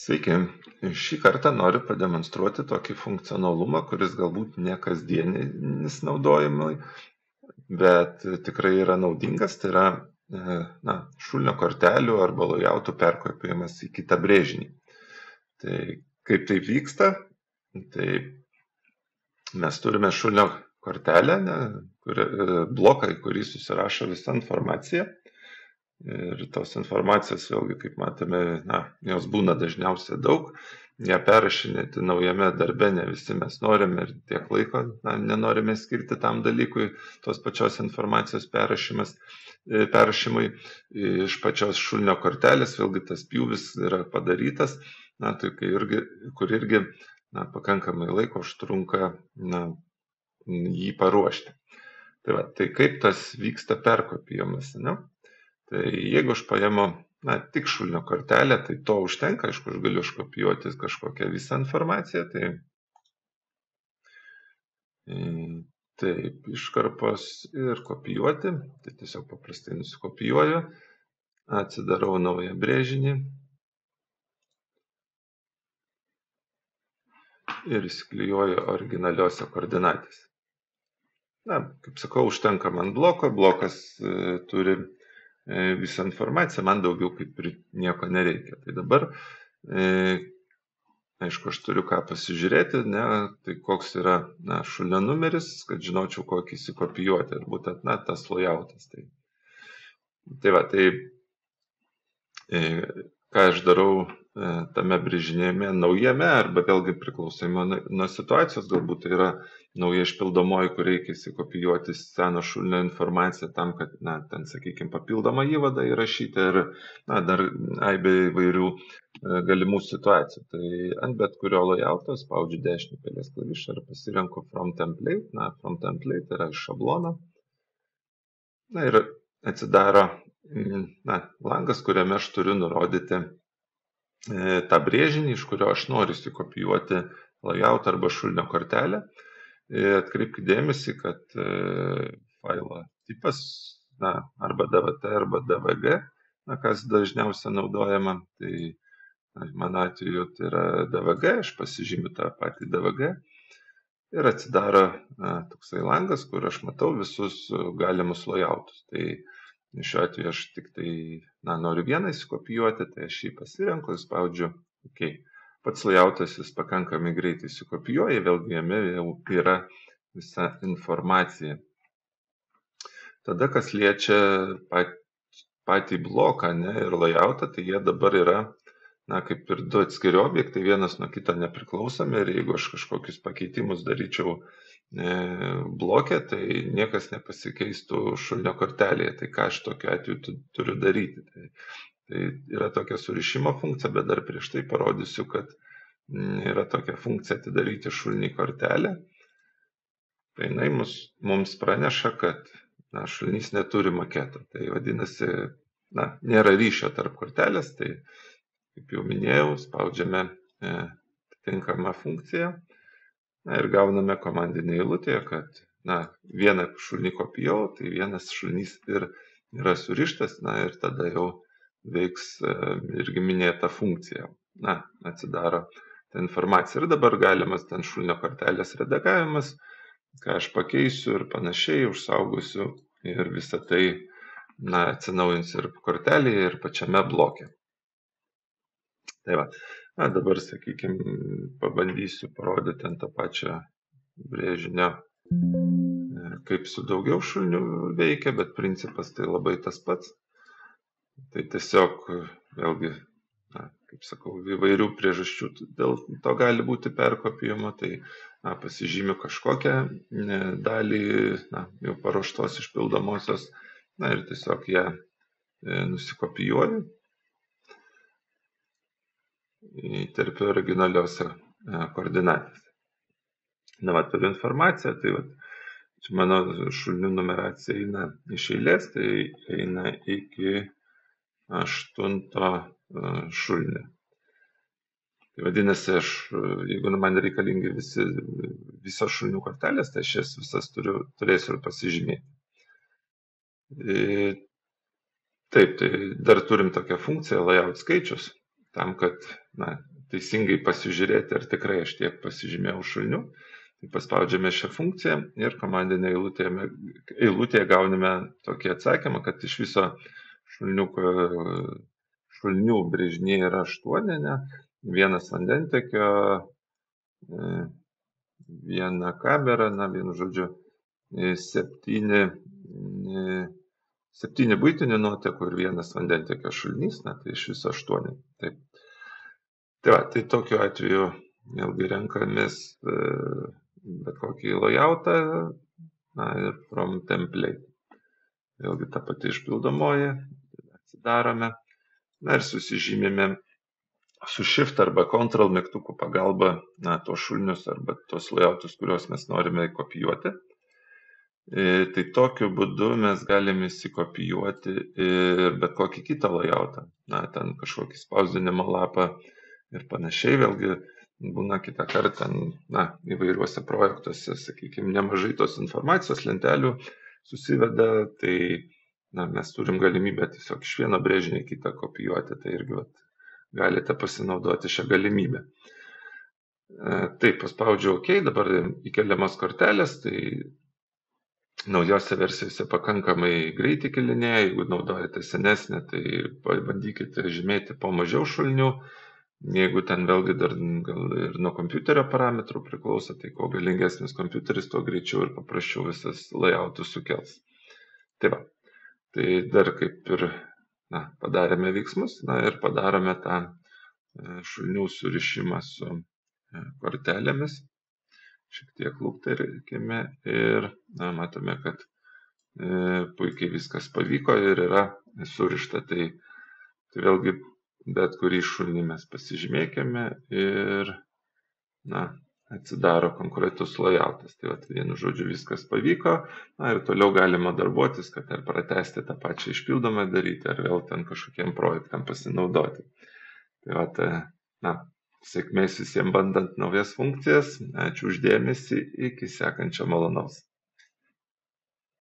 Sveiki, šį kartą noriu pademonstruoti tokį funkcionalumą, kuris galbūt ne kasdienis naudojimui, bet tikrai yra naudingas, tai yra šulinio kortelių arba lojautų perkopijamas į kitą brėžinį. Tai kaip tai vyksta, tai mes turime šulinio kortelę, bloką, į kurį susirašo visa informacija. Ir tos informacijos vėlgi, kaip matome, jos būna dažniausiai daug. Ją perrašinėti naujame darbe ne visi mes norime ir tiek laiko nenorime skirti tam dalykui, tos pačios informacijos perrašymui iš pačios šulinio kortelės. Vėlgi tas pjūvis yra padarytas, kur irgi pakankamai laiko užtrunka jį paruošti. Tai kaip tas vyksta perkopijamas, ne? Tai jeigu aš paimu tik šulinio kortelę, tai to užtenka, aišku, aš galiu iškopijuoti kažkokią visą informaciją, taip, iškarpos ir kopijuoti, tai tiesiog paprastai nusikopijuoju, atsidarau naują brėžinį ir įsiklijuoju originaliose koordinatėse. Kaip sakau, užtenka man bloko, blokas turi visą informaciją, man daugiau kaip ir nieko nereikia. Tai dabar, aišku, aš turiu ką pasižiūrėti, tai koks yra šulinio numeris, kad žinočiau, kokį įsikopijuoti, ir būtent tas lojautas. Tai ką aš darau tame brėžinėme naujame, arba vėlgi priklausomai nuo situacijos, galbūt tai yra nauja išpildomoji, kur reikia įsikopijuoti seno šulinio informaciją tam, kad, ten, sakykime, papildomą įvadą įrašyti ir, dar aibė įvairių galimų situacijų. Tai ant bet kurio lojauto spaudžiu dešinį pelės klavišą ir pasirenku From Template. From Template yra iš šablono. Ir atsidaro langas, kuriame aš turiu nurodyti tą brėžinį, iš kurio aš noriu įsikopijuoti lojautą arba šulinio kortelę. Atkreipkite dėmesį, kad failo tipas arba DVT arba DVG, kas dažniausiai naudojama, tai mano atveju tai yra DVG, aš pasižymiu tą patį DVG ir atsidaro toksai langas, kur aš matau visus galimus lojautus. Tai šiuo atveju aš tik tai noriu vieną įsikopijuoti, tai aš jį pasirenku ir spaudžiu OK. Pats lojautas jis pakankamai greitai įsikopijuoja, vėlgi jame jau yra visa informacija. Tada, kas liečia patį bloką ir lojautą, tai jie dabar yra kaip ir du atskiri objektai, vienas nuo kito nepriklausomi, ir jeigu aš kažkokius pakeitimus daryčiau blokė, tai niekas nepasikeistų šulinio kortelėje. Tai ką aš tokiu atveju turiu daryti? Tai yra tokia surišimo funkcija, bet dar prieš tai parodysiu, kad yra tokia funkcija atidaryti šulinį kortelę. Tai jinai mums praneša, kad šulinys neturi maketo. Tai vadinasi, nėra ryšio tarp kortelės, tai kaip jau minėjau, spaudžiame atitinkamą funkciją ir gauname komandinę eilutę, kad vieną šulinį kopijau, tai vienas šulinys ir yra surištas, ir tada jau veiks irgi minėta funkcija. Atsidaro tą informaciją. Ir dabar galimas ten šulinio kortelės redagavimas, ką aš pakeisiu ir panašiai, užsaugosiu, ir visą tai atsinaujins ir kortelėje, ir pačiame bloke. Tai va. Dabar, sakykime, pabandysiu parodyti ant to pačio brėžinio, kaip su daugiau šulinių veikia, bet principas tai labai tas pats. Tai tiesiog, vėlgi, kaip sakau, įvairių priežasčių dėl to gali būti perkopijama, tai pasižymiu kažkokią dalį jau paruoštos išpildomosios, ir tiesiog ją nusikopijuoju, įterpiu originaliose koordinatėse. Turiu informaciją, tai čia mano šulinių numeracija eina iš eilės, tai eina iki 8 šulinio. Tai vadinasi, jeigu man reikalingi visos šulinių kortelės, tai aš jas visas turėsiu ir pasižymėti. Taip, tai dar turim tokią funkciją layout skaičius, tam, kad teisingai pasižiūrėti, ar tikrai aš tiek pasižymėjau šulinių. Tai paspaudžiame šią funkciją ir komandinė eilutėje gauname tokį atsakymą, kad iš viso šulinių brėžiniai yra 8, ne? Vienas vandentekio, viena kamera, vienu žodžiu, 7 buitinių nuotekų ir vienas vandentekio šulinys, tai iš viso 8. Taip. Tai tokiu atveju vėlgi renkamės bet kokį layoutą ir from template. Vėlgi ta pati išpildomoji, atsidarome ir susižymime su Shift arba Ctrl mygtukų pagalba tos šulinius arba tos layoutus, kuriuos mes norime kopijuoti. Tai tokiu būdu mes galime įsikopijuoti ir bet kokį kitą layoutą, ten kažkokį spausdinimo lapą ir panašiai. Vėlgi būna kitą kartą įvairiuose projektuose, sakykime, nemažai tos informacijos lentelių susiveda, tai mes turim galimybę tiesiog iš vieno brėžinio į kitą kopijuoti, tai irgi galite pasinaudoti šią galimybę. Taip, paspaudžiu OK, dabar įkeliamas kortelės, tai naujose versijose pakankamai greitai kelinėja, jeigu naudojate senesnę, tai pabandykite žymėti po mažiau šulinių. Jeigu ten vėlgi dar gal ir nuo kompiuterio parametrų priklauso, tai kuo galingesnis kompiuteris, tuo greičiau ir paprasčiau visas layoutus sukels. Tai dar kaip ir padarėme veiksmus ir padarome tą šulinių surišimą su kortelėmis. Šiek tiek lukterkime ir matome, kad puikiai viskas pavyko ir yra surišta. Tai vėlgi bet kurį šulinį mes pasižymėkime ir atsidaro konkretus layoutas. Tai vienu žodžiu viskas pavyko ir toliau galima darbuotis, kad ar pratesti tą pačią išpildomą daryti, ar vėl ten kažkokiem projektam pasinaudoti. Tai sėkmės visiems bandant naujas funkcijas. Ačiū už dėmesį, iki sekančio malonaus.